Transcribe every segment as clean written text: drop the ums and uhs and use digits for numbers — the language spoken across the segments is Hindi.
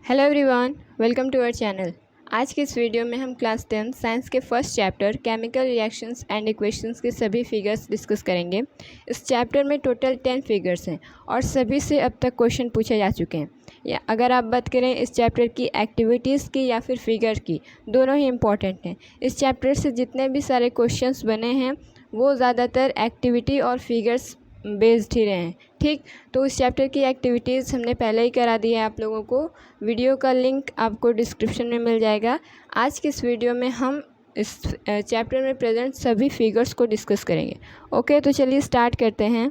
Hello everyone, welcome to our channel. आज के इस वीडियो में हम क्लास 10 साइंस के first chapter chemical reactions and equations के सभी फिगर्स डिस्कस करेंगे। इस चैप्टर में टोटल 10 फिगर्स हैं और सभी से अब तक क्वेश्चन पूछे जा चुके हैं। या अगर आप बात करें इस चैप्टर की एक्टिविटीज़ की या फिर फिगर की, दोनों ही इम्पॉर्टेंट हैं। इस चैप्टर से जितने भी सारे क्वेश्चंस बने हैं वो ज़्यादातर एक्टिविटी और फिगर्स बेस्ड ही रहे हैं। ठीक, तो इस चैप्टर की एक्टिविटीज़ हमने पहले ही करा दी है आप लोगों को। वीडियो का लिंक आपको डिस्क्रिप्शन में मिल जाएगा। आज के इस वीडियो में हम इस चैप्टर में प्रेजेंट सभी फिगर्स को डिस्कस करेंगे। ओके, तो चलिए स्टार्ट करते हैं।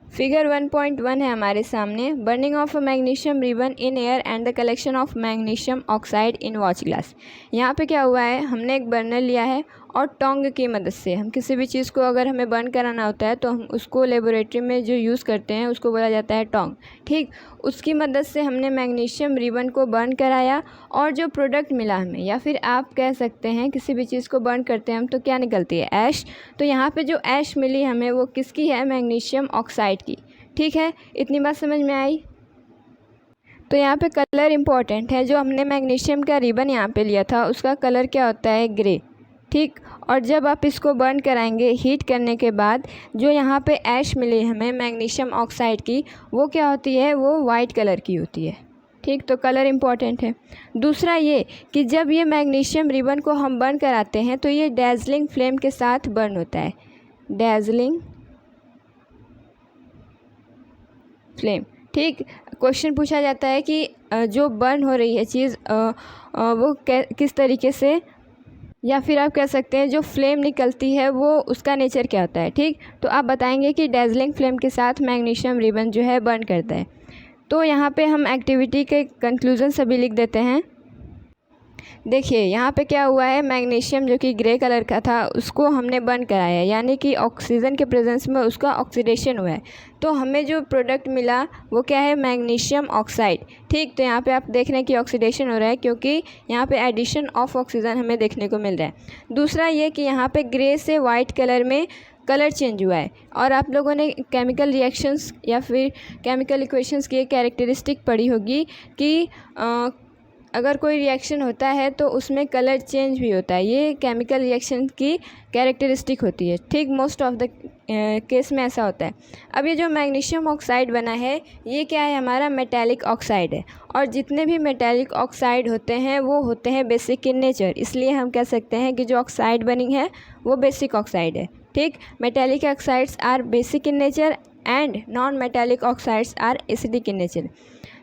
फिगर 1.1 है हमारे सामने। Burning of a magnesium ribbon in air and the collection of magnesium oxide in watch glass. यहाँ पे क्या हुआ है, हमने एक बर्नर लिया है और टोंग की मदद से हम किसी भी चीज़ को अगर हमें बर्न कराना होता है तो हम उसको लेबोरेटरी में जो यूज़ करते हैं उसको बोला जाता है टोंग। ठीक, उसकी मदद से हमने मैग्नीशियम रिबन को बर्न कराया और जो प्रोडक्ट मिला हमें, या फिर आप कह सकते हैं किसी भी चीज़ को बर्न करते हैं हम तो क्या निकलती है, ऐश। तो यहाँ पे जो ऐश मिली हमें वो किसकी है, मैग्नीशियम ऑक्साइड की। ठीक है, इतनी बात समझ में आई। तो यहाँ पे कलर इम्पॉर्टेंट है। जो हमने मैग्नीशियम का रिबन यहाँ पे लिया था उसका कलर क्या होता है, ग्रे। ठीक, और जब आप इसको बर्न कराएंगे हीट करने के बाद जो यहाँ पे ऐश मिली हमें मैग्नीशियम ऑक्साइड की, वो क्या होती है, वो वाइट कलर की होती है। ठीक, तो कलर इम्पॉर्टेंट है। दूसरा ये कि जब ये मैग्नीशियम रिबन को हम बर्न कराते हैं तो ये डैज़लिंग फ्लेम के साथ बर्न होता है, डैज़लिंग फ्लेम। ठीक, क्वेश्चन पूछा जाता है कि जो बर्न हो रही है चीज़ वो किस तरीके से, या फिर आप कह सकते हैं जो फ्लेम निकलती है वो उसका नेचर क्या होता है। ठीक, तो आप बताएंगे कि डैज़लिंग फ्लेम के साथ मैग्नीशियम रिबन जो है बर्न करता है। तो यहाँ पे हम एक्टिविटी के कंक्लूजन सभी लिख देते हैं। देखिए यहाँ पे क्या हुआ है, मैग्नीशियम जो कि ग्रे कलर का था उसको हमने बर्न कराया, यानी कि ऑक्सीजन के प्रेजेंस में उसका ऑक्सीडेशन हुआ है। तो हमें जो प्रोडक्ट मिला वो क्या है, मैग्नीशियम ऑक्साइड। ठीक, तो यहाँ पे आप देख रहे हैं कि ऑक्सीडेशन हो रहा है क्योंकि यहाँ पे एडिशन ऑफ ऑक्सीजन हमें देखने को मिल रहा है। दूसरा ये कि यहाँ पे ग्रे से वाइट कलर में कलर चेंज हुआ है। और आप लोगों ने केमिकल रिएक्शंस या फिर केमिकल इक्वेशंस की एक कैरेक्टरिस्टिक पढ़ी होगी कि अगर कोई रिएक्शन होता है तो उसमें कलर चेंज भी होता है। ये केमिकल रिएक्शन की कैरेक्टरिस्टिक होती है। ठीक, मोस्ट ऑफ द केस में ऐसा होता है। अब ये जो मैग्नीशियम ऑक्साइड बना है ये क्या है, हमारा मेटालिक ऑक्साइड है। और जितने भी मेटालिक ऑक्साइड होते हैं वो होते हैं बेसिक इन नेचर, इसलिए हम कह सकते हैं कि जो ऑक्साइड बनी है वो बेसिक ऑक्साइड है। ठीक, metallic oxides are basic in nature and non metallic oxides are acidic in nature.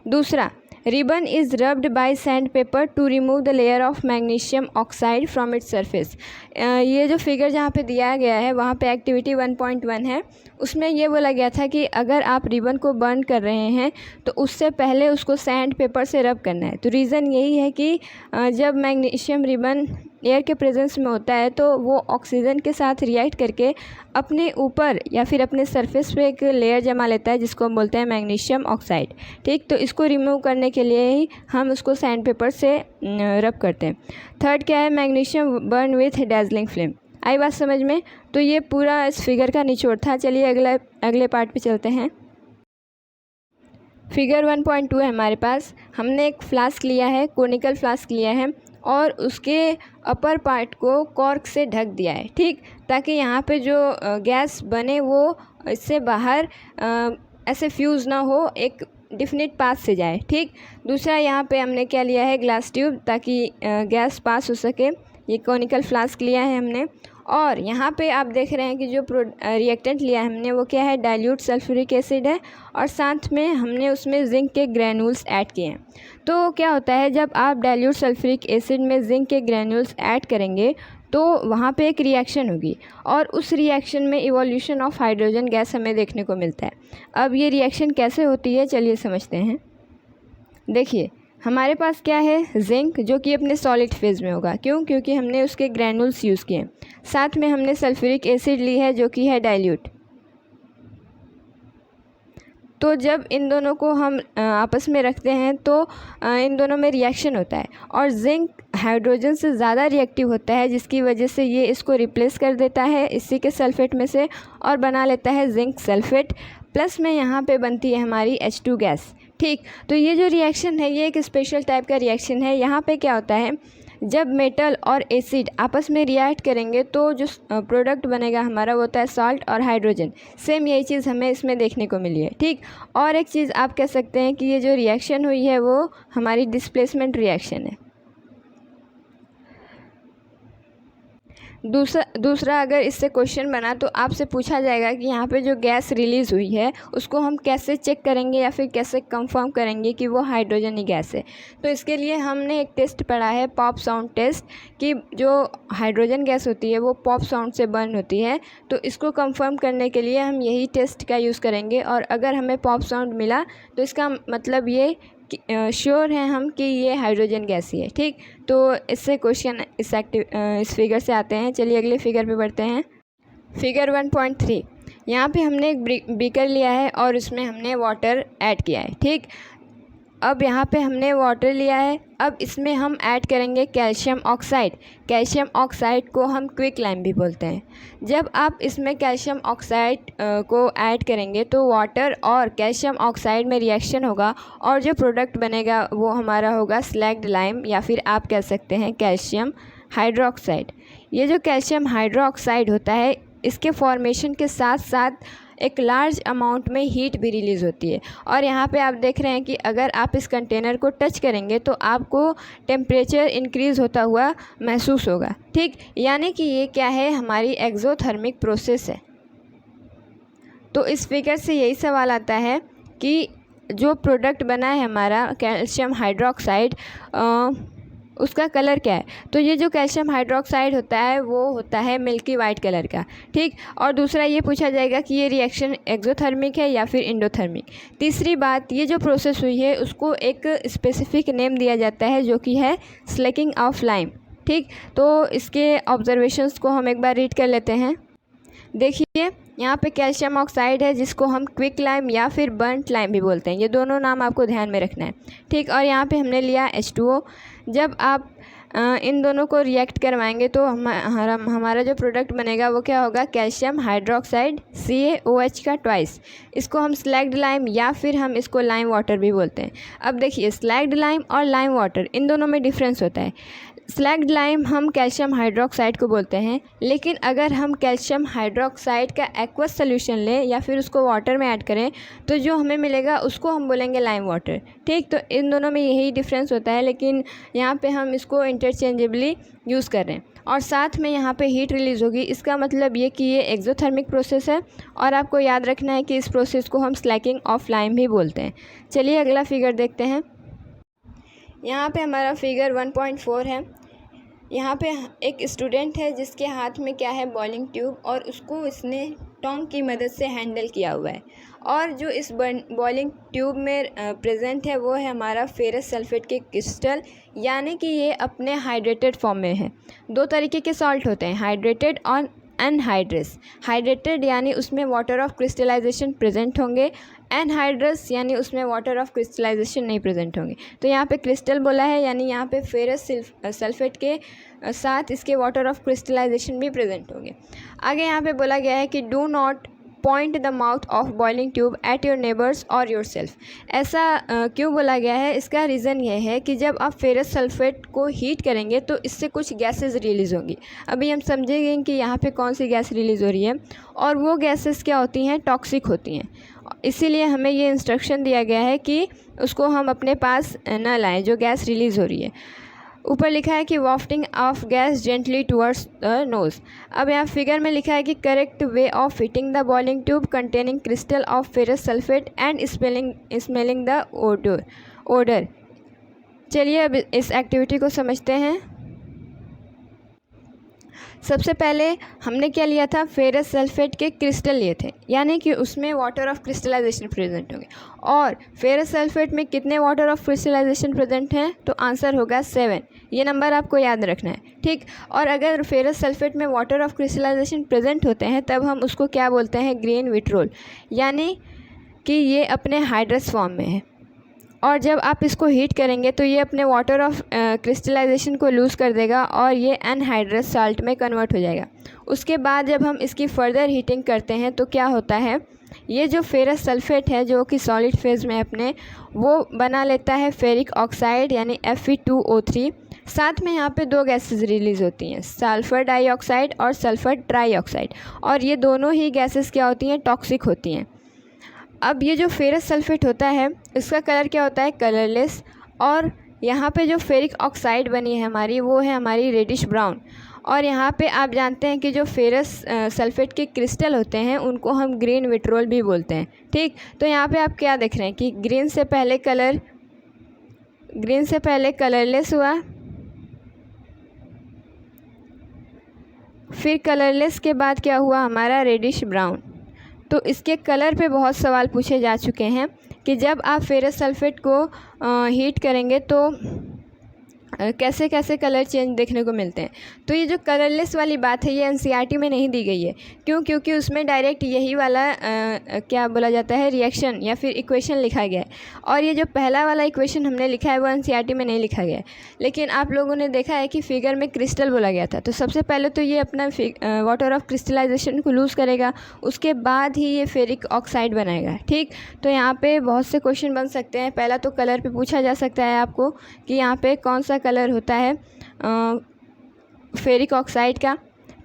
दूसरा, ribbon is rubbed by sandpaper to remove the layer of magnesium oxide from its surface. ये जो फिगर जहाँ पे दिया गया है वहाँ पे एक्टिविटी 1.1 है, उसमें ये बोला गया था कि अगर आप रिबन को बर्न कर रहे हैं तो उससे पहले उसको सैंड पेपर से रब करना है। तो रीज़न यही है कि जब मैग्नीशियम रिबन एयर के प्रेजेंस में होता है तो वो ऑक्सीजन के साथ रिएक्ट करके अपने ऊपर या फिर अपने सरफेस पे एक लेयर जमा लेता है जिसको हम बोलते हैं मैग्नीशियम ऑक्साइड। ठीक, तो इसको रिमूव करने के लिए ही हम उसको सैंड पेपर से रब करते हैं। थर्ड क्या है, मैग्नीशियम बर्न विथ डैज़लिंग फ्लेम। आई बात समझ में। तो ये पूरा इस फिगर का निचोड़ था। चलिए अगले पार्ट पे चलते हैं। फिगर 1.2 है हमारे पास। हमने एक फ्लास्क लिया है, कोनिकल फ्लास्क लिया है और उसके अपर पार्ट को कॉर्क से ढक दिया है। ठीक, ताकि यहाँ पे जो गैस बने वो इससे बाहर ऐसे फ्यूज़ ना हो, एक डिफिनिट पाथ से जाए। ठीक, दूसरा यहाँ पे हमने क्या लिया है, ग्लास ट्यूब, ताकि गैस पास हो सके। ये कोनिकल फ्लास्क लिया है हमने। और यहाँ पे आप देख रहे हैं कि जो रिएक्टेंट लिया है हमने वो क्या है, डाइल्यूट सल्फ्यूरिक एसिड है और साथ में हमने उसमें जिंक के ग्रैन्यूल्स ऐड किए हैं। तो क्या होता है, जब आप डाइल्यूट सल्फ्यूरिक एसिड में जिंक के ग्रैन्यूल्स ऐड करेंगे तो वहाँ पे एक रिएक्शन होगी और उस रिएक्शन में इवोल्यूशन ऑफ हाइड्रोजन गैस हमें देखने को मिलता है। अब ये रिएक्शन कैसे होती है चलिए समझते हैं। देखिए हमारे पास क्या है, जिंक जो कि अपने सॉलिड फेज़ में होगा। क्यों, क्योंकि हमने उसके ग्रैन्यूल्स यूज़ किए। साथ में हमने सल्फ्यूरिक एसिड ली है जो कि है डाइल्यूट। तो जब इन दोनों को हम आपस में रखते हैं तो इन दोनों में रिएक्शन होता है और जिंक हाइड्रोजन से ज़्यादा रिएक्टिव होता है, जिसकी वजह से ये इसको रिप्लेस कर देता है इसी के सल्फेट में से और बना लेता है जिंक सल्फेट। प्लस में यहाँ पे बनती है हमारी H2 गैस। ठीक, तो ये जो रिएक्शन है ये एक स्पेशल टाइप का रिएक्शन है। यहाँ पे क्या होता है, जब मेटल और एसिड आपस में रिएक्ट करेंगे तो जो प्रोडक्ट बनेगा हमारा वो होता है सॉल्ट और हाइड्रोजन। सेम यही चीज़ हमें इसमें देखने को मिली है। ठीक, और एक चीज़ आप कह सकते हैं कि ये जो रिएक्शन हुई है वो हमारी डिस्प्लेसमेंट रिएक्शन है। दूसरा अगर इससे क्वेश्चन बना तो आपसे पूछा जाएगा कि यहाँ पे जो गैस रिलीज़ हुई है उसको हम कैसे चेक करेंगे या फिर कैसे कंफर्म करेंगे कि वो हाइड्रोजन ही गैस है। तो इसके लिए हमने एक टेस्ट पढ़ा है, पॉप साउंड टेस्ट, कि जो हाइड्रोजन गैस होती है वो पॉप साउंड से बर्न होती है। तो इसको कंफर्म करने के लिए हम यही टेस्ट का यूज़ करेंगे, और अगर हमें पॉप साउंड मिला तो इसका मतलब ये श्योर हैं हम कि ये हाइड्रोजन गैस ही है। ठीक, तो इससे क्वेश्चन इस फिगर से आते हैं। चलिए अगले फिगर पे बढ़ते हैं। फिगर 1.3, यहाँ पे हमने एक बीकर लिया है और उसमें हमने वाटर ऐड किया है। ठीक, अब यहाँ पे हमने वाटर लिया है, अब इसमें हम ऐड करेंगे कैल्शियम ऑक्साइड। कैल्शियम ऑक्साइड को हम क्विक लाइम भी बोलते हैं। जब आप इसमें कैल्शियम ऑक्साइड को ऐड करेंगे तो वाटर और कैल्शियम ऑक्साइड में रिएक्शन होगा और जो प्रोडक्ट बनेगा वो हमारा होगा स्लैग्ड लाइम, या फिर आप कह सकते हैं कैल्शियम हाइड्रोक्साइड। ये जो कैल्शियम हाइड्रोक्साइड होता है इसके फॉर्मेशन के साथ साथ एक लार्ज अमाउंट में हीट भी रिलीज़ होती है। और यहाँ पे आप देख रहे हैं कि अगर आप इस कंटेनर को टच करेंगे तो आपको टेम्परेचर इंक्रीज़ होता हुआ महसूस होगा। ठीक, यानी कि ये क्या है, हमारी एक्सोथर्मिक प्रोसेस है। तो इस फिगर से यही सवाल आता है कि जो प्रोडक्ट बना है हमारा कैल्शियम हाइड्रोक्साइड उसका कलर क्या है। तो ये जो कैल्शियम हाइड्रोक्साइड होता है वो होता है मिल्की वाइट कलर का। ठीक, और दूसरा ये पूछा जाएगा कि ये रिएक्शन एक्सोथर्मिक है या फिर एंडोथर्मिक। तीसरी बात, ये जो प्रोसेस हुई है उसको एक स्पेसिफिक नेम दिया जाता है जो कि है स्लैकिंग ऑफ लाइम। ठीक, तो इसके ऑब्जर्वेशंस को हम एक बार रीड कर लेते हैं। देखिए यहाँ पे कैल्शियम ऑक्साइड है जिसको हम क्विक लाइम या फिर बर्नट लाइम भी बोलते हैं। ये दोनों नाम आपको ध्यान में रखना है। ठीक, और यहाँ पे हमने लिया H2O। जब आप इन दोनों को रिएक्ट करवाएंगे तो हमारा जो प्रोडक्ट बनेगा वो क्या होगा, कैल्शियम हाइड्रोक्साइड CaOH का ट्वाइस। इसको हम स्लैग्ड लाइम या फिर हम इसको लाइम वाटर भी बोलते हैं। अब देखिए स्लैग्ड लाइम और लाइम वाटर इन दोनों में डिफरेंस होता है। स्लैग्ड लाइम हम कैल्शियम हाइड्रोक्साइड को बोलते हैं, लेकिन अगर हम कैल्शियम हाइड्रोक्साइड का एक्वस सोल्यूशन लें या फिर उसको वाटर में ऐड करें तो जो हमें मिलेगा उसको हम बोलेंगे लाइम वाटर। ठीक, तो इन दोनों में यही डिफरेंस होता है, लेकिन यहाँ पे हम इसको इंटरचेंजेबली यूज़ कर रहे हैं। और साथ में यहाँ पे हीट रिलीज़ होगी, इसका मतलब ये कि ये एक्सोथर्मिक प्रोसेस है। और आपको याद रखना है कि इस प्रोसेस को हम स्लैकिंग ऑफ लाइम भी बोलते हैं। चलिए अगला फिगर देखते हैं। यहाँ पे हमारा फिगर 1.4 है। यहाँ पे एक स्टूडेंट है जिसके हाथ में क्या है, बॉइलिंग ट्यूब, और उसको इसने टोंग की मदद से हैंडल किया हुआ है। और जो इस बॉइलिंग ट्यूब में प्रेजेंट है वो है हमारा फेरस सल्फेट के क्रिस्टल, यानी कि ये अपने हाइड्रेटेड फॉर्म में है। दो तरीके के सॉल्ट होते हैं, हाइड्रेटेड और अनहाइड्रस। हाइड्रेटेड यानी उसमें वाटर ऑफ क्रिस्टलाइजेशन प्रेजेंट होंगे, एनहाइड्रस यानी उसमें वाटर ऑफ क्रिस्टलाइजेशन नहीं प्रेजेंट होंगे। तो यहाँ पे क्रिस्टल बोला है यानी यहाँ पे फेरस सल्फेट के साथ इसके वाटर ऑफ क्रिस्टलाइजेशन भी प्रेजेंट होंगे। आगे यहाँ पे बोला गया है कि do not point the mouth of boiling tube at your neighbours और योर सेल्फ। ऐसा क्यों बोला गया है, इसका रीज़न ये है कि जब आप फेरस सल्फेट को हीट करेंगे तो इससे कुछ गैसेस रिलीज़ होंगी। अभी हम समझेंगे कि यहाँ पे कौन सी गैस रिलीज़ हो रही है, और वो गैसेस क्या होती हैं, टॉक्सिक होती हैं। इसीलिए हमें ये इंस्ट्रक्शन दिया गया है कि उसको हम अपने पास न लाएं जो गैस रिलीज़ हो रही है। ऊपर लिखा है कि wafting of gas gently towards the nose. अब यहाँ फिगर में लिखा है कि correct way of heating the boiling tube containing crystal of ferrous sulphate and smelling the odour. चलिए अब इस एक्टिविटी को समझते हैं। सबसे पहले हमने क्या लिया था, फेरस सल्फेट के क्रिस्टल लिए थे, यानी कि उसमें वाटर ऑफ क्रिस्टलाइजेशन प्रेजेंट होंगे। और फेरस सल्फेट में कितने वाटर ऑफ क्रिस्टलाइजेशन प्रेजेंट हैं, तो आंसर होगा 7। ये नंबर आपको याद रखना है। ठीक, और अगर फेरस सल्फेट में वाटर ऑफ क्रिस्टलाइजेशन प्रेजेंट होते हैं तब हम उसको क्या बोलते हैं, ग्रीन विट्रोल, यानी कि ये अपने हाइड्रस फॉर्म में है। और जब आप इसको हीट करेंगे तो ये अपने वाटर ऑफ क्रिस्टलाइजेशन को लूज़ कर देगा और ये अनहाइड्रस साल्ट में कन्वर्ट हो जाएगा। उसके बाद जब हम इसकी फ़र्दर हीटिंग करते हैं तो क्या होता है, ये जो फेरस सल्फेट है जो कि सॉलिड फेज में अपने वो बना लेता है फेरिक ऑक्साइड यानी Fe2O3। साथ में यहाँ पे दो गैसेस रिलीज़ होती हैं, सल्फ़र डाइऑक्साइड और सल्फ़र ट्राईऑक्साइड, और ये दोनों ही गैसेस क्या होती हैं, टॉक्सिक होती हैं। अब ये जो फेरस सल्फेट होता है इसका कलर क्या होता है, कलरलेस, और यहाँ पे जो फेरिक ऑक्साइड बनी है हमारी वो है हमारी रेडिश ब्राउन। और यहाँ पे आप जानते हैं कि जो फेरस सल्फेट के क्रिस्टल होते हैं उनको हम ग्रीन विट्रोल भी बोलते हैं, ठीक। तो यहाँ पे आप क्या देख रहे हैं कि ग्रीन से पहले कलरलेस हुआ, फिर कलरलेस के बाद क्या हुआ हमारा रेडिश ब्राउन। तो इसके कलर पे बहुत सवाल पूछे जा चुके हैं कि जब आप फेरस सल्फेट को हीट करेंगे तो कैसे कैसे कलर चेंज देखने को मिलते हैं। तो ये जो कलरलेस वाली बात है ये एनसीईआरटी में नहीं दी गई है, क्यों, क्योंकि उसमें डायरेक्ट यही वाला क्या बोला जाता है, रिएक्शन या फिर इक्वेशन लिखा गया है, और ये जो पहला वाला इक्वेशन हमने लिखा है वो एनसीईआरटी में नहीं लिखा गया है। लेकिन आप लोगों ने देखा है कि फिगर में क्रिस्टल बोला गया था, तो सबसे पहले तो ये अपना वाटर ऑफ क्रिस्टलाइजेशन को लूज़ करेगा, उसके बाद ही ये फेरिक ऑक्साइड बनाएगा, ठीक। तो यहाँ पे बहुत से क्वेश्चन बन सकते हैं। पहला तो कलर पे पूछा जा सकता है आपको कि यहाँ पे कौन सा कलर होता है फेरिक ऑक्साइड का,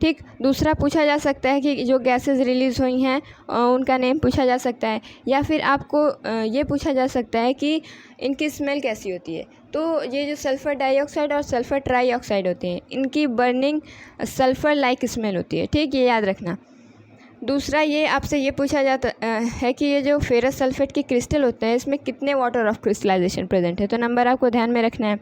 ठीक। दूसरा पूछा जा सकता है कि जो गैसेस रिलीज़ हुई हैं उनका नेम पूछा जा सकता है, या फिर आपको ये पूछा जा सकता है कि इनकी स्मेल कैसी होती है। तो ये जो सल्फ़र डाइऑक्साइड और सल्फ़र ट्राईऑक्साइड होते हैं इनकी बर्निंग सल्फ़र लाइक स्मेल होती है, ठीक, ये याद रखना। दूसरा ये आपसे ये पूछा जाता है कि ये जो फेरस सल्फेट के क्रिस्टल होते हैं इसमें कितने वाटर ऑफ क्रिस्टलाइजेशन प्रेजेंट है, तो नंबर आपको ध्यान में रखना है।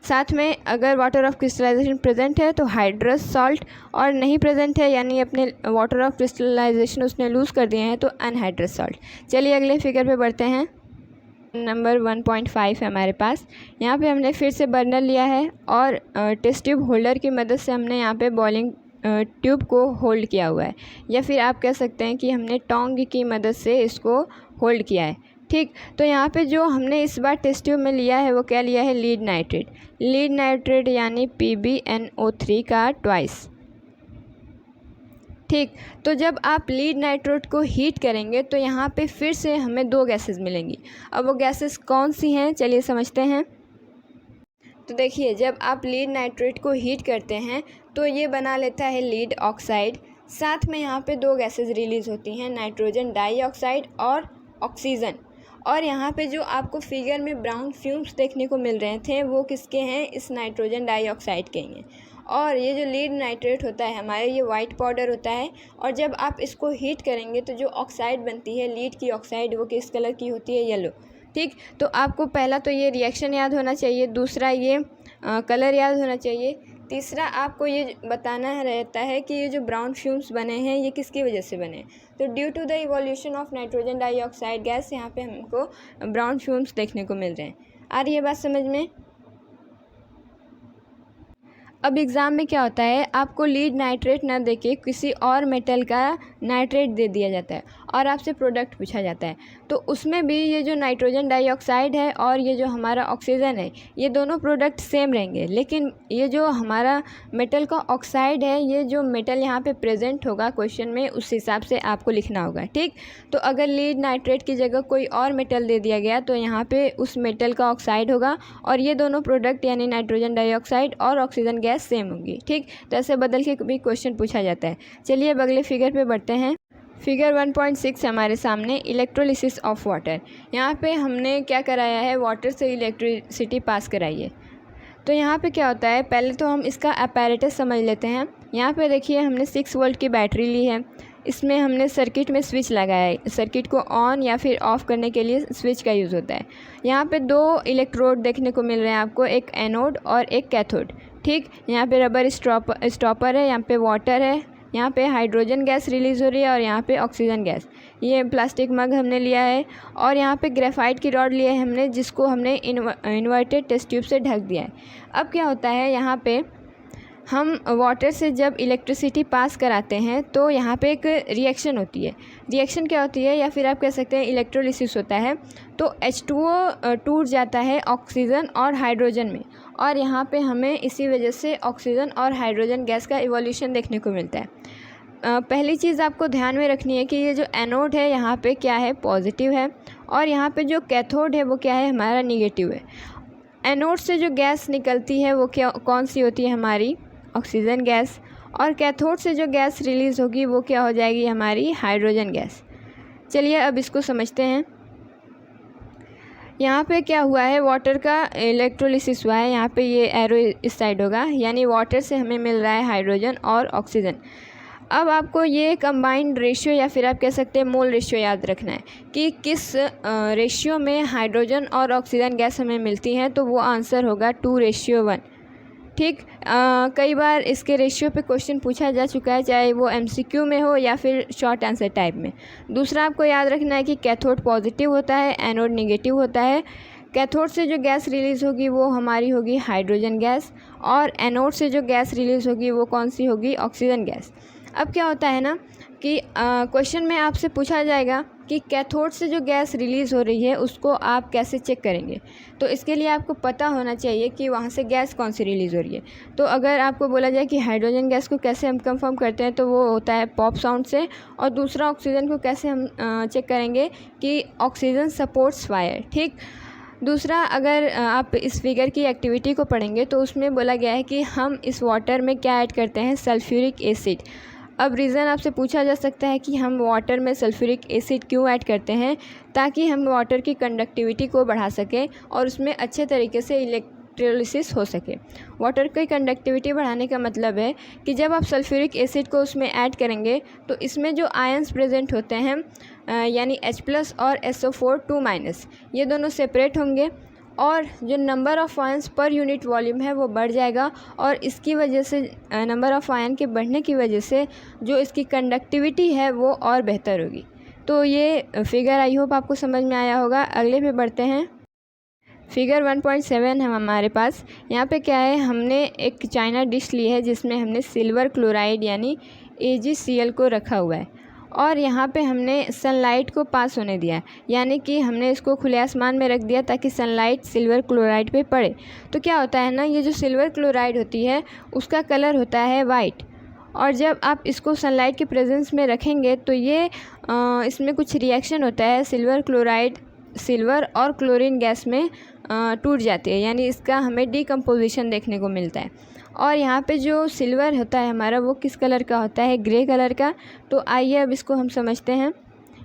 साथ में अगर वाटर ऑफ क्रिस्टलाइजेशन प्रेजेंट है तो हाइड्रस सॉल्ट, और नहीं प्रेजेंट है यानी अपने वाटर ऑफ क्रिस्टलाइजेशन उसने लूज़ कर दिए हैं तो अनहाइड्रस सॉल्ट। चलिए अगले फिगर पे बढ़ते हैं। नंबर 1.5 है हमारे पास। यहाँ पे हमने फिर से बर्नर लिया है और टेस्ट ट्यूब होल्डर की मदद से हमने यहाँ पे बॉइलिंग ट्यूब को होल्ड किया हुआ है, या फिर आप कह सकते हैं कि हमने टोंग की मदद से इसको होल्ड किया है, ठीक। तो यहाँ पे जो हमने इस बार टेस्ट ट्यूब में लिया है वो क्या लिया है, लीड नाइट्रेट यानी PbNO3 का ट्वाइस, ठीक। तो जब आप लीड नाइट्रेट को हीट करेंगे तो यहाँ पे फिर से हमें दो गैसेस मिलेंगी। अब वो गैसेस कौन सी हैं, चलिए समझते हैं। तो देखिए, जब आप लीड नाइट्रेट को हीट करते हैं तो ये बना लेता है लीड ऑक्साइड। साथ में यहाँ पे दो गैसेस रिलीज़ होती हैं, नाइट्रोजन डाइऑक्साइड और ऑक्सीजन। और यहाँ पे जो आपको फिगर में ब्राउन फ्यूम्स देखने को मिल रहे थे वो किसके हैं, इस नाइट्रोजन डाइऑक्साइड के हैं। और ये जो लीड नाइट्रेट होता है हमारे, ये वाइट पाउडर होता है, और जब आप इसको हीट करेंगे तो जो ऑक्साइड बनती है लीड की ऑक्साइड वो किस कलर की होती है, येलो, ठीक। तो आपको पहला तो ये रिएक्शन याद होना चाहिए, दूसरा ये कलर याद होना चाहिए, तीसरा आपको ये बताना रहता है कि ये जो ब्राउन फ्यूम्स बने हैं ये किसकी वजह से बने हैं। तो due to the evolution of nitrogen dioxide gas यहाँ पे हमको ब्राउन फ्यूम्स देखने को मिल रहे हैं। आ रही है बात समझ में। अब एग्ज़ाम में क्या होता है, आपको लीड नाइट्रेट ना देके किसी और मेटल का नाइट्रेट दे दिया जाता है और आपसे प्रोडक्ट पूछा जाता है, तो उसमें भी ये जो नाइट्रोजन डाइऑक्साइड है और ये जो हमारा ऑक्सीजन है ये दोनों प्रोडक्ट सेम रहेंगे, लेकिन ये जो हमारा मेटल का ऑक्साइड है, ये जो मेटल यहाँ पे प्रेजेंट होगा क्वेश्चन में उस हिसाब से आपको लिखना होगा, ठीक। तो अगर लीड नाइट्रेट की जगह कोई और मेटल दे दिया गया तो यहाँ पे उस मेटल का ऑक्साइड होगा और ये दोनों प्रोडक्ट यानी नाइट्रोजन डाइऑक्साइड और ऑक्सीजन गैस सेम होंगी, ठीक। तो ऐसे बदल के भी क्वेश्चन पूछा जाता है। चलिए अब अगले फिगर पे बढ़ते हैं। फिगर 1.6 हमारे सामने, इलेक्ट्रोलिसिस ऑफ वाटर। यहाँ पे हमने क्या कराया है, वाटर से इलेक्ट्रिसिटी पास कराई है। तो यहाँ पे क्या होता है, पहले तो हम इसका अपैरेटस समझ लेते हैं। यहाँ पे देखिए हमने 6 वोल्ट की बैटरी ली है, इसमें हमने सर्किट में स्विच लगाया है। सर्किट को ऑन या फिर ऑफ़ करने के लिए स्विच का यूज़ होता है। यहाँ पे दो इलेक्ट्रोड देखने को मिल रहे हैं आपको, एक एनोड और एक कैथोड, ठीक। यहाँ पे रबर स्टॉपर है, यहाँ पे वाटर है, यहाँ पे हाइड्रोजन गैस रिलीज़ हो रही है और यहाँ पे ऑक्सीजन गैस। ये प्लास्टिक मग हमने लिया है और यहाँ पे ग्रेफाइट की रॉड लिया है हमने, जिसको हमने इन्वर्टेड टेस्ट ट्यूब से ढक दिया है। अब क्या होता है, यहाँ पे हम वाटर से जब इलेक्ट्रिसिटी पास कराते हैं तो यहाँ पे एक रिएक्शन होती है। रिएक्शन क्या होती है, या फिर आप कह सकते हैं इलेक्ट्रोलिसिस होता है। तो H2O टूट जाता है ऑक्सीजन और हाइड्रोजन में, और यहाँ पे हमें इसी वजह से ऑक्सीजन और हाइड्रोजन गैस का इवोल्यूशन देखने को मिलता है। पहली चीज़ आपको ध्यान में रखनी है कि ये जो एनोड है यहाँ पे क्या है, पॉजिटिव है, और यहाँ पे जो कैथोड है वो क्या है, हमारा निगेटिव है। एनोड से जो गैस निकलती है वो कौन सी होती है, हमारी ऑक्सीजन गैस, और कैथोड से जो गैस रिलीज़ होगी वो क्या हो जाएगी, हमारी हाइड्रोजन गैस। चलिए अब इसको समझते हैं। यहाँ पे क्या हुआ है, वाटर का इलेक्ट्रोलिसिस हुआ है, यहाँ पे ये एरो इस साइड होगा, यानी वाटर से हमें मिल रहा है हाइड्रोजन और ऑक्सीजन। अब आपको ये कंबाइंड रेशियो या फिर आप कह सकते हैं मोल रेशियो याद रखना है कि किस रेशियो में हाइड्रोजन और ऑक्सीजन गैस हमें मिलती हैं, तो वो आंसर होगा 2:1। ठीक, कई बार इसके रेशियो पे क्वेश्चन पूछा जा चुका है, चाहे वो MCQ में हो या फिर शॉर्ट आंसर टाइप में। दूसरा आपको याद रखना है कि कैथोड पॉजिटिव होता है, एनोड नेगेटिव होता है। कैथोड से जो गैस रिलीज़ होगी वो हमारी होगी हाइड्रोजन गैस, और एनोड से जो गैस रिलीज़ होगी वो कौन सी होगी, ऑक्सीजन गैस। अब क्या होता है ना कि क्वेश्चन में आपसे पूछा जाएगा कि कैथोड से जो गैस रिलीज़ हो रही है उसको आप कैसे चेक करेंगे, तो इसके लिए आपको पता होना चाहिए कि वहाँ से गैस कौन सी रिलीज़ हो रही है। तो अगर आपको बोला जाए कि हाइड्रोजन गैस को कैसे हम कंफर्म करते हैं, तो वो होता है पॉप साउंड से, और दूसरा ऑक्सीजन को कैसे हम चेक करेंगे कि ऑक्सीजन सपोर्ट्स फायर। ठीक, दूसरा अगर आप इस फिगर की एक्टिविटी को पढ़ेंगे तो उसमें बोला गया है कि हम इस वाटर में क्या ऐड करते हैं, सल्फ्यूरिक एसिड। अब रीज़न आपसे पूछा जा सकता है कि हम वाटर में सल्फ्यूरिक एसिड क्यों ऐड करते हैं, ताकि हम वाटर की कंडक्टिविटी को बढ़ा सकें और उसमें अच्छे तरीके से इलेक्ट्रोलिसिस हो सके। वाटर की कंडक्टिविटी बढ़ाने का मतलब है कि जब आप सल्फ्यूरिक एसिड को उसमें ऐड करेंगे तो इसमें जो आयंस प्रेजेंट होते हैं यानी H+ और SO4 2-, ये दोनों सेपरेट होंगे, और जो number of ions per unit volume है वो बढ़ जाएगा, और इसकी वजह से नंबर ऑफ़ आयन के बढ़ने की वजह से जो इसकी कंडक्टिविटी है वो और बेहतर होगी। तो ये फिगर आई होप आपको समझ में आया होगा। अगले पे बढ़ते हैं। फिगर 1.7 है हमारे पास। यहाँ पे क्या है, हमने एक चाइना डिश ली है जिसमें हमने सिल्वर क्लोराइड यानी AgCl को रखा हुआ है, और यहाँ पे हमने सनलाइट को पास होने दिया है, यानी कि हमने इसको खुले आसमान में रख दिया ताकि सनलाइट सिल्वर क्लोराइड पे पड़े। तो क्या होता है ना, ये जो सिल्वर क्लोराइड होती है उसका कलर होता है वाइट, और जब आप इसको सनलाइट के प्रेजेंस में रखेंगे तो ये इसमें कुछ रिएक्शन होता है, सिल्वर क्लोराइड सिल्वर और क्लोरीन गैस में टूट जाती है, यानी इसका हमें डिकम्पोजिशन देखने को मिलता है। और यहाँ पे जो सिल्वर होता है हमारा वो किस कलर का होता है, ग्रे कलर का। तो आइए अब इसको हम समझते हैं।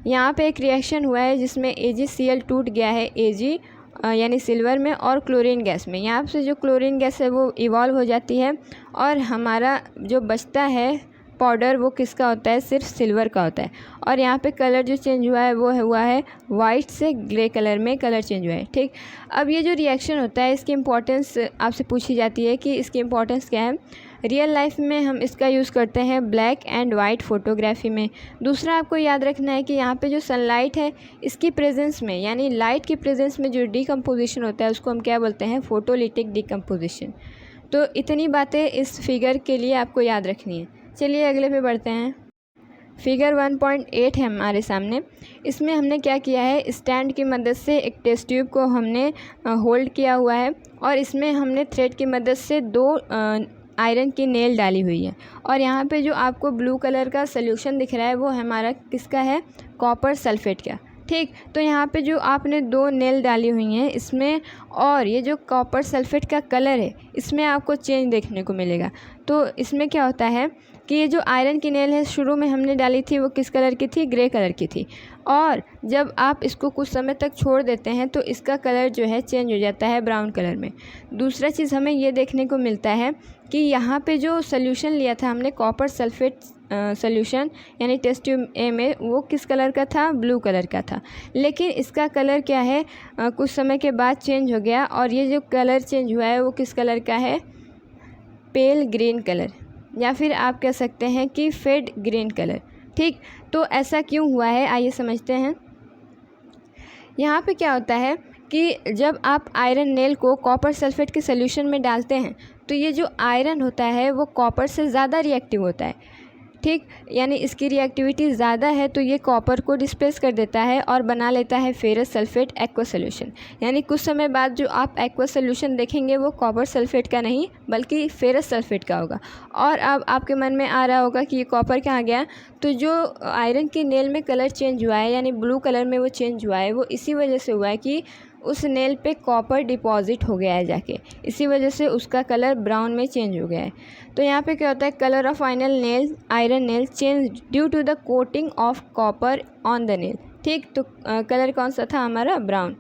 यहाँ पे एक रिएक्शन हुआ है जिसमें AgCl टूट गया है Ag यानी सिल्वर में और क्लोरीन गैस में। यहाँ से जो क्लोरीन गैस है वो इवॉल्व हो जाती है, और हमारा जो बचता है पाउडर वो किसका होता है, सिर्फ सिल्वर का होता है। और यहाँ पे कलर जो चेंज हुआ है वो हुआ है वाइट से ग्रे कलर में कलर चेंज हुआ है। ठीक, अब ये जो रिएक्शन होता है इसकी इम्पोर्टेंस आपसे पूछी जाती है कि इसकी इम्पोर्टेंस क्या है। रियल लाइफ में हम इसका यूज़ करते हैं ब्लैक एंड वाइट फ़ोटोग्राफी में। दूसरा आपको याद रखना है कि यहाँ पे जो सनलाइट है इसकी प्रेजेंस में, यानी लाइट की प्रेजेंस में जो डिकम्पोजिशन होता है उसको हम क्या बोलते हैं, फोटोलिटिक डिकम्पोजिशन। तो इतनी बातें इस फिगर के लिए आपको याद रखनी है। चलिए अगले पे बढ़ते हैं। फिगर 1.8 है हमारे सामने। इसमें हमने क्या किया है, स्टैंड की मदद से एक टेस्ट ट्यूब को हमने होल्ड किया हुआ है, और इसमें हमने थ्रेड की मदद से 2 आयरन की नेल डाली हुई है। और यहाँ पे जो आपको ब्लू कलर का सल्यूशन दिख रहा है वो हमारा किसका है, कॉपर सल्फेट का। ठीक, तो यहाँ पे जो आपने 2 नेल डाली हुई हैं इसमें, और ये जो कॉपर सल्फेट का कलर है इसमें आपको चेंज देखने को मिलेगा। तो इसमें क्या होता है कि ये जो आयरन की नेल है शुरू में हमने डाली थी वो किस कलर की थी, ग्रे कलर की थी, और जब आप इसको कुछ समय तक छोड़ देते हैं तो इसका कलर जो है चेंज हो जाता है ब्राउन कलर में। दूसरा चीज़ हमें ये देखने को मिलता है कि यहाँ पे जो सोल्यूशन लिया था हमने कॉपर सल्फेट सोल्यूशन यानी टेस्ट ट्यूब ए में, वो किस कलर का था, ब्लू कलर का था। लेकिन इसका कलर क्या है, कुछ समय के बाद चेंज हो गया, और ये जो कलर चेंज हुआ है वो किस कलर का है, पेल ग्रीन कलर, या फिर आप कह सकते हैं कि फेड ग्रीन कलर। ठीक, तो ऐसा क्यों हुआ है आइए समझते हैं। यहाँ पे क्या होता है कि जब आप आयरन नेल को कॉपर सल्फेट के सॉल्यूशन में डालते हैं तो ये जो आयरन होता है वो कॉपर से ज़्यादा रिएक्टिव होता है। ठीक, यानी इसकी रिएक्टिविटी ज़्यादा है तो ये कॉपर को डिस्प्लेस कर देता है और बना लेता है फेरस सल्फेट एक्वा सोल्यूशन। यानी कुछ समय बाद जो आप एक्वा सोल्यूशन देखेंगे वो कॉपर सल्फेट का नहीं बल्कि फेरस सल्फेट का होगा। और अब आपके मन में आ रहा होगा कि ये कॉपर कहाँ गया, तो जो आयरन की नेल में कलर चेंज हुआ है यानी ब्लू कलर में वो चेंज हुआ है, वो इसी वजह से हुआ है कि उस नेल पे कॉपर डिपॉजिट हो गया है जाके, इसी वजह से उसका कलर ब्राउन में चेंज हो गया है। तो यहाँ पे क्या होता है, colour of iron nail change due to the coating of copper on the nail. ठीक, तो कलर कौन सा था हमारा, ब्राउन।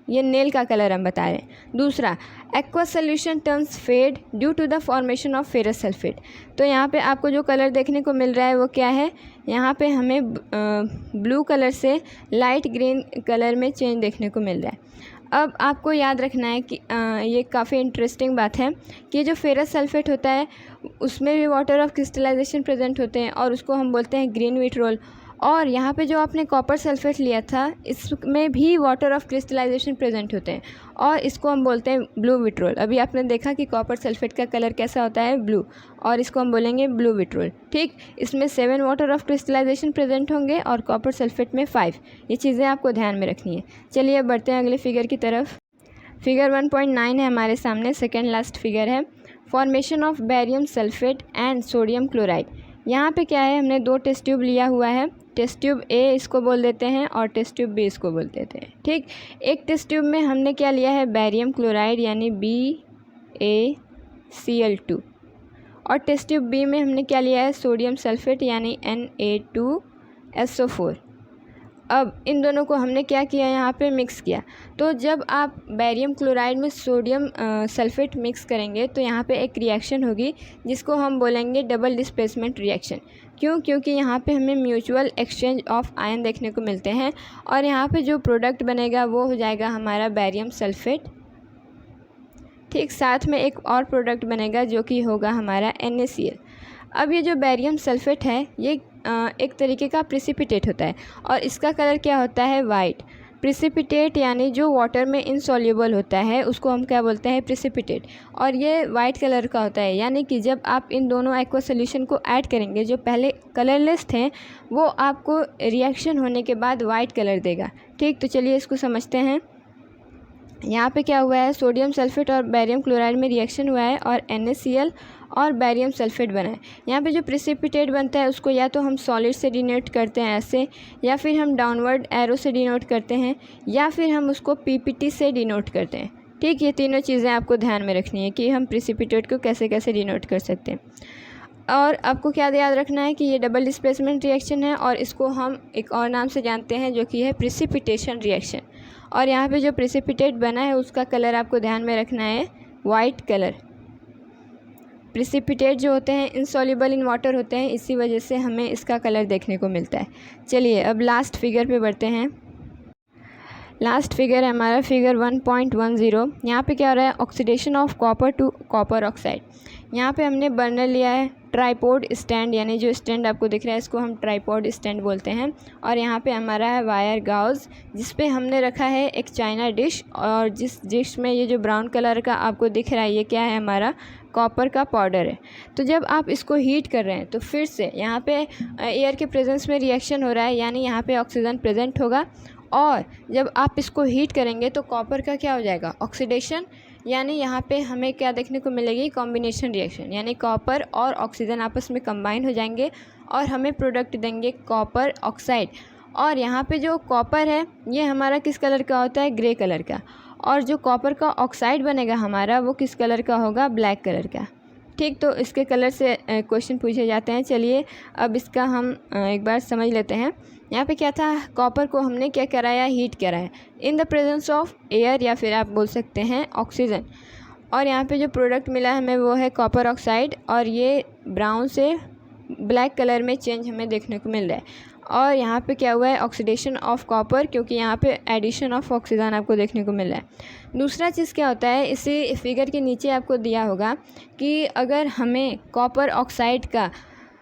ये नेल का कलर हम बता रहे हैं। दूसरा, aqua solution turns fade due to the formation of ferrous sulphate. तो यहाँ पे आपको जो कलर देखने को मिल रहा है वो क्या है, यहाँ पे हमें ब्लू कलर से लाइट ग्रीन कलर में चेंज देखने को मिल रहा है। अब आपको याद रखना है कि ये काफ़ी इंटरेस्टिंग बात है कि जो फेरस सल्फेट होता है उसमें भी वाटर ऑफ क्रिस्टलाइजेशन प्रेजेंट होते हैं और उसको हम बोलते हैं ग्रीन विट्रोल। और यहाँ पे जो आपने कॉपर सल्फेट लिया था इसमें भी वाटर ऑफ क्रिस्टलाइजेशन प्रेजेंट होते हैं और इसको हम बोलते हैं ब्लू विट्रोल। अभी आपने देखा कि कॉपर सल्फेट का कलर कैसा होता है, ब्लू, और इसको हम बोलेंगे ब्लू विट्रोल। ठीक, इसमें 7 वाटर ऑफ क्रिस्टलाइजेशन प्रेजेंट होंगे और कॉपर सल्फेट में 5। ये चीज़ें आपको ध्यान में रखनी है। चलिए अब बढ़ते हैं अगले फिगर की तरफ। फिगर 1.9 है हमारे सामने, सेकेंड लास्ट फिगर है, formation of barium sulphate and sodium chloride. यहाँ पे क्या है, हमने 2 टेस्ट ट्यूब लिया हुआ है, टेस्ट ट्यूब ए इसको बोल देते हैं और टेस्ट ट्यूब बी इसको बोल देते हैं। ठीक, एक टेस्ट ट्यूब में हमने क्या लिया है, बैरियम क्लोराइड यानी BaCl2, और टेस्ट ट्यूब बी में हमने क्या लिया है, सोडियम सल्फेट यानी Na2SO4। अब इन दोनों को हमने क्या किया, यहाँ पे मिक्स किया। तो जब आप बैरियम क्लोराइड में सोडियम सल्फेट मिक्स करेंगे तो यहाँ पे एक रिएक्शन होगी जिसको हम बोलेंगे डबल डिस्प्लेसमेंट रिएक्शन। क्यों? क्योंकि यहाँ पे हमें म्यूचुअल एक्सचेंज ऑफ आयन देखने को मिलते हैं और यहाँ पे जो प्रोडक्ट बनेगा वो हो जाएगा हमारा बैरियम सल्फेट। ठीक, साथ में एक और प्रोडक्ट बनेगा जो कि होगा हमारा NaCl। अब ये जो बैरियम सल्फेट है ये एक तरीके का प्रिसिपिटेट होता है और इसका कलर क्या होता है, वाइट। प्रिसिपिटेट यानी जो वाटर में इनसॉल्युबल होता है उसको हम क्या बोलते हैं, प्रिसिपिटेट, और ये वाइट कलर का होता है। यानी कि जब आप इन दोनों एक्वा सोल्यूशन को ऐड करेंगे, जो पहले कलरलेस थे वो आपको रिएक्शन होने के बाद वाइट कलर देगा। ठीक, तो चलिए इसको समझते हैं। यहाँ पे क्या हुआ है, सोडियम सल्फेट और बैरियम क्लोराइड में रिएक्शन हुआ है और NaCl और बैरियम सल्फेट बना है। यहाँ पे जो प्रिसिपिटेट बनता है उसको या तो हम सॉलिड से डिनोट करते हैं ऐसे, या फिर हम डाउनवर्ड एरो से डिनोट करते हैं, या फिर हम उसको PPT से डिनोट करते हैं। ठीक, ये तीनों चीज़ें आपको ध्यान में रखनी है कि हम प्रिसिपिटेट को कैसे कैसे डिनोट कर सकते हैं। और आपको क्या याद रखना है कि ये डबल डिस्प्लेसमेंट रिएक्शन है और इसको हम एक और नाम से जानते हैं जो कि है प्रिसिपिटेशन रिएक्शन। और यहाँ पे जो प्रिसिपिटेट बना है उसका कलर आपको ध्यान में रखना है, वाइट कलर। प्रिसिपिटेट जो होते हैं इनसॉल्युबल इन वाटर होते हैं, इसी वजह से हमें इसका कलर देखने को मिलता है। चलिए अब लास्ट फिगर पे बढ़ते हैं। लास्ट फिगर है हमारा फिगर 1.10। यहाँ पे क्या हो रहा है, oxidation of copper two copper oxide. यहाँ पे हमने बर्नर लिया है, ट्राईपोड स्टैंड, यानी जो स्टैंड आपको दिख रहा है इसको हम ट्राईपोड स्टैंड बोलते हैं। और यहाँ पे हमारा है वायर गाउज जिस पे हमने रखा है एक चाइना डिश, और जिस डिश में ये जो ब्राउन कलर का आपको दिख रहा है ये क्या है, हमारा कॉपर का पाउडर है। तो जब आप इसको हीट कर रहे हैं तो फिर से यहाँ पे एयर के प्रेजेंस में रिएक्शन हो रहा है, यानी यहाँ पे ऑक्सीजन प्रेजेंट होगा, और जब आप इसको हीट करेंगे तो कॉपर का क्या हो जाएगा, ऑक्सीडेशन, यानी यहाँ पे हमें क्या देखने को मिलेगी, कॉम्बिनेशन रिएक्शन, यानी कॉपर और ऑक्सीजन आपस में कंबाइन हो जाएंगे और हमें प्रोडक्ट देंगे कॉपर ऑक्साइड। और यहाँ पे जो कॉपर है ये हमारा किस कलर का होता है, ग्रे कलर का, और जो कॉपर का ऑक्साइड बनेगा हमारा वो किस कलर का होगा, ब्लैक कलर का। ठीक, तो इसके कलर से क्वेश्चन पूछे जाते हैं। चलिए अब इसका हम एक बार समझ लेते हैं। यहाँ पे क्या था, कॉपर को हमने क्या कराया, हीट कराया in the presence of air, या फिर आप बोल सकते हैं ऑक्सीजन। और यहाँ पे जो प्रोडक्ट मिला हमें वो है कॉपर ऑक्साइड, और ये ब्राउन से ब्लैक कलर में चेंज हमें देखने को मिल रहा है। और यहाँ पे क्या हुआ है, ऑक्सीडेशन ऑफ कॉपर, क्योंकि यहाँ पे एडिशन ऑफ ऑक्सीजन आपको देखने को मिल रहा है। दूसरा चीज़ क्या होता है, इसी फिगर के नीचे आपको दिया होगा कि अगर हमें कॉपर ऑक्साइड का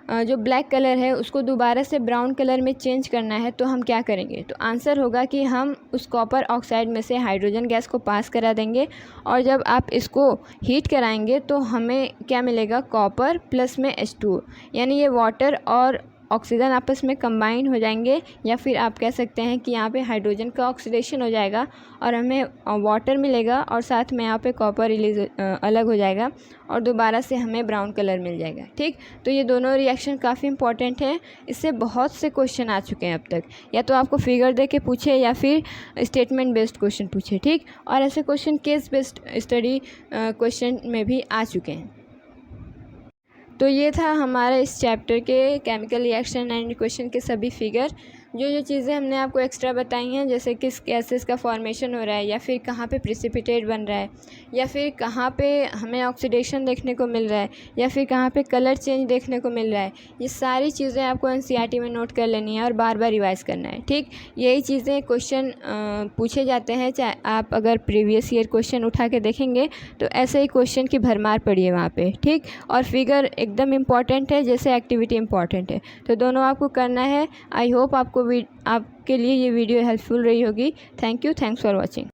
जो ब्लैक कलर है उसको दोबारा से ब्राउन कलर में चेंज करना है तो हम क्या करेंगे? तो आंसर होगा कि हम उस कॉपर ऑक्साइड में से हाइड्रोजन गैस को पास करा देंगे और जब आप इसको हीट कराएंगे तो हमें क्या मिलेगा? कॉपर प्लस में H2, यानी ये वाटर और ऑक्सीजन आपस में कंबाइन हो जाएंगे, या फिर आप कह सकते हैं कि यहाँ पे हाइड्रोजन का ऑक्सीडेशन हो जाएगा और हमें वाटर मिलेगा और साथ में यहाँ पे कॉपर रिलीज अलग हो जाएगा और दोबारा से हमें ब्राउन कलर मिल जाएगा। ठीक, तो ये दोनों रिएक्शन काफ़ी इंपॉर्टेंट है, इससे बहुत से क्वेश्चन आ चुके हैं अब तक, या तो आपको फिगर दे के पूछे या फिर स्टेटमेंट बेस्ड क्वेश्चन पूछे। ठीक, और ऐसे question case based study question में भी आ चुके हैं। तो ये था हमारा इस चैप्टर के केमिकल रिएक्शन एंड इक्वेशन के सभी फिगर। जो चीज़ें हमने आपको एक्स्ट्रा बताई हैं, जैसे किस गैसेस का फॉर्मेशन हो रहा है, या फिर कहाँ पे प्रिसिपिटेट बन रहा है, या फिर कहाँ पे हमें ऑक्सीडेशन देखने को मिल रहा है, या फिर कहाँ पे कलर चेंज देखने को मिल रहा है, ये सारी चीज़ें आपको एनसीईआरटी में नोट कर लेनी है और बार बार रिवाइज़ करना है। ठीक, यही चीज़ें क्वेश्चन पूछे जाते हैं, चाहे आप अगर प्रीवियस ईयर क्वेश्चन उठा के देखेंगे तो ऐसे ही क्वेश्चन की भरमार पड़ी है वहाँ पर। ठीक, और फिगर एकदम इम्पॉर्टेंट है जैसे एक्टिविटी इम्पॉर्टेंट है, तो दोनों आपको करना है। आई होप आपके लिए ये वीडियो हेल्पफुल रही होगी। Thank you, thanks for watching.